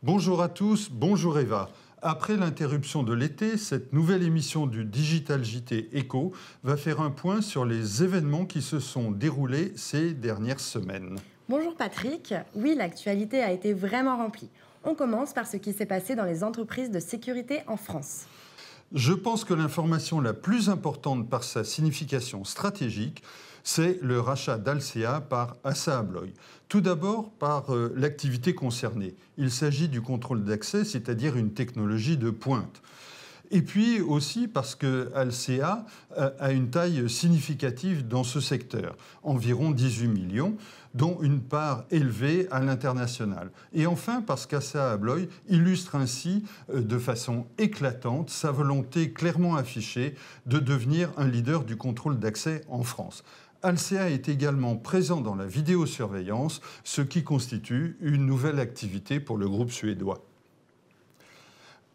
Bonjour à tous, bonjour Eva. Après l'interruption de l'été, cette nouvelle émission du Digital JT Echo va faire un point sur les événements qui se sont déroulés ces dernières semaines. Bonjour Patrick, oui l'actualité a été vraiment remplie. On commence par ce qui s'est passé dans les entreprises de sécurité en France. Je pense que l'information la plus importante par sa signification stratégique, c'est le rachat d'Alsea par ASSA ABLOY. Tout d'abord par l'activité concernée. Il s'agit du contrôle d'accès, c'est-à-dire une technologie de pointe. Et puis aussi parce que Alsea a une taille significative dans ce secteur, environ 18 millions, dont une part élevée à l'international. Et enfin parce qu'ASSA ABLOY illustre ainsi de façon éclatante sa volonté clairement affichée de devenir un leader du contrôle d'accès en France. Alsea est également présent dans la vidéosurveillance, ce qui constitue une nouvelle activité pour le groupe suédois.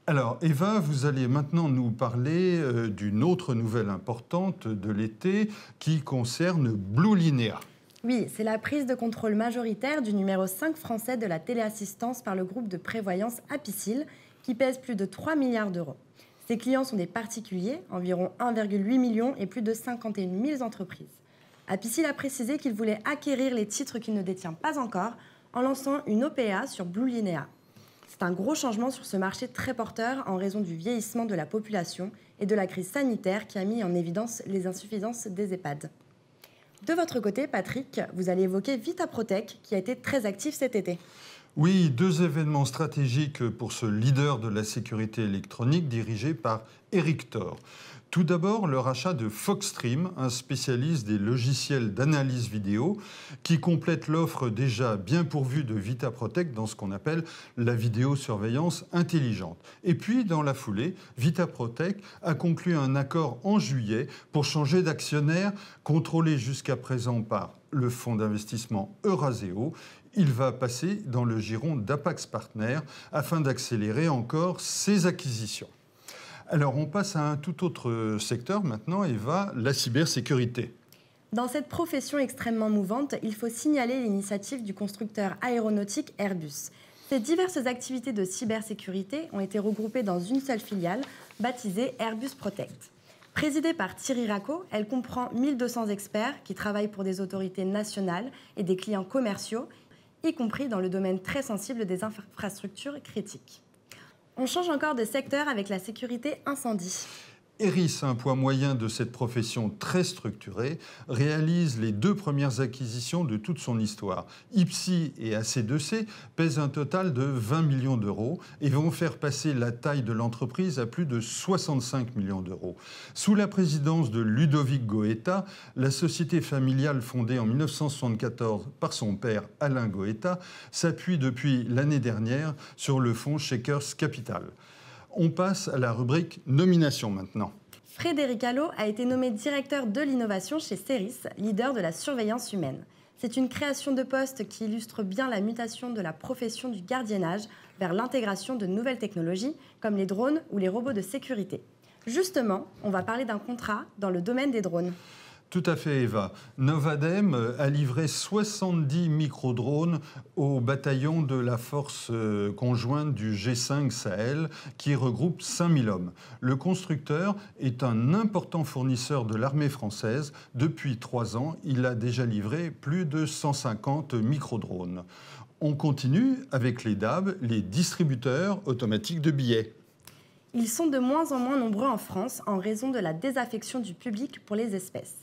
Alors, Eva, vous allez maintenant nous parler d'une autre nouvelle importante de l'été qui concerne Blue Linea. Oui, c'est la prise de contrôle majoritaire du numéro 5 français de la téléassistance par le groupe de prévoyance Apicil, qui pèse plus de 3 milliards d'euros. Ses clients sont des particuliers, environ 1,8 million et plus de 51 000 entreprises. Apicil a précisé qu'il voulait acquérir les titres qu'il ne détient pas encore en lançant une OPA sur Blue Linea. C'est un gros changement sur ce marché très porteur en raison du vieillissement de la population et de la crise sanitaire qui a mis en évidence les insuffisances des EHPAD. De votre côté, Patrick, vous allez évoquer Vitaprotech qui a été très actif cet été. Oui, deux événements stratégiques pour ce leader de la sécurité électronique dirigé par Eric Thor. Tout d'abord, le rachat de Foxstream, un spécialiste des logiciels d'analyse vidéo, qui complète l'offre déjà bien pourvue de Vitaprotech dans ce qu'on appelle la vidéosurveillance intelligente. Et puis, dans la foulée, Vitaprotech a conclu un accord en juillet pour changer d'actionnaire, contrôlé jusqu'à présent par le fonds d'investissement Euraseo. Il va passer dans le giron d'Apax Partners afin d'accélérer encore ses acquisitions. Alors, on passe à un tout autre secteur maintenant, Eva, la cybersécurité. Dans cette profession extrêmement mouvante, il faut signaler l'initiative du constructeur aéronautique Airbus. Ces diverses activités de cybersécurité ont été regroupées dans une seule filiale, baptisée Airbus Protect. Présidée par Thierry Racot, elle comprend 1200 experts qui travaillent pour des autorités nationales et des clients commerciaux, y compris dans le domaine très sensible des infrastructures critiques. On change encore de secteur avec la sécurité incendie. Eris, un poids moyen de cette profession très structurée, réalise les deux premières acquisitions de toute son histoire. Ipsi et AC2C pèsent un total de 20 millions d'euros et vont faire passer la taille de l'entreprise à plus de 65 millions d'euros. Sous la présidence de Ludovic Goeta, la société familiale fondée en 1974 par son père Alain Goeta s'appuie depuis l'année dernière sur le fonds Shakers Capital. On passe à la rubrique nomination maintenant. Frédéric Allot a été nommé directeur de l'innovation chez Ceris, leader de la surveillance humaine. C'est une création de poste qui illustre bien la mutation de la profession du gardiennage vers l'intégration de nouvelles technologies comme les drones ou les robots de sécurité. Justement, on va parler d'un contrat dans le domaine des drones. Tout à fait, Eva. Novadem a livré 70 micro-drones au bataillon de la force conjointe du G5 Sahel, qui regroupe 5000 hommes. Le constructeur est un important fournisseur de l'armée française. Depuis 3 ans, il a déjà livré plus de 150 micro-drones. On continue avec les DAB, les distributeurs automatiques de billets. Ils sont de moins en moins nombreux en France en raison de la désaffection du public pour les espèces.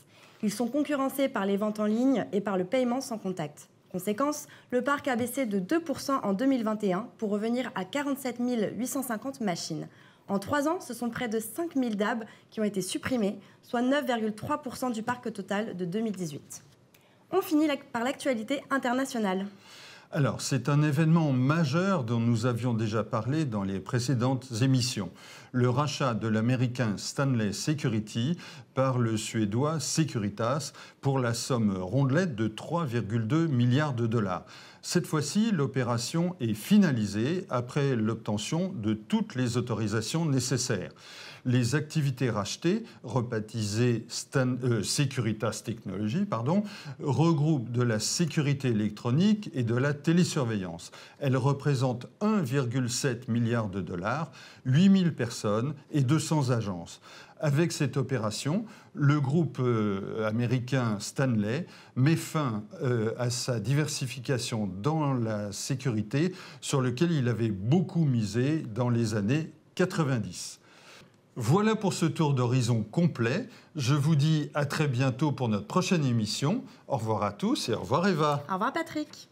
Ils sont concurrencés par les ventes en ligne et par le paiement sans contact. Conséquence, le parc a baissé de 2% en 2021 pour revenir à 47 850 machines. En 3 ans, ce sont près de 5 000 DAB qui ont été supprimés, soit 9,3% du parc total de 2018. On finit par l'actualité internationale. Alors, c'est un événement majeur dont nous avions déjà parlé dans les précédentes émissions. le rachat de l'américain Stanley Security par le suédois Securitas pour la somme rondelette de 3,2 milliards de dollars. Cette fois-ci, l'opération est finalisée après l'obtention de toutes les autorisations nécessaires. Les activités rachetées, rebaptisées Securitas Technologies, regroupent de la sécurité électronique et de la télésurveillance. Elles représentent 1,7 milliard de dollars, 8000 personnes et 200 agences. Avec cette opération, le groupe américain Stanley met fin à sa diversification dans la sécurité sur laquelle il avait beaucoup misé dans les années 90. Voilà pour ce tour d'horizon complet. Je vous dis à très bientôt pour notre prochaine émission. Au revoir à tous et au revoir Eva. Au revoir Patrick.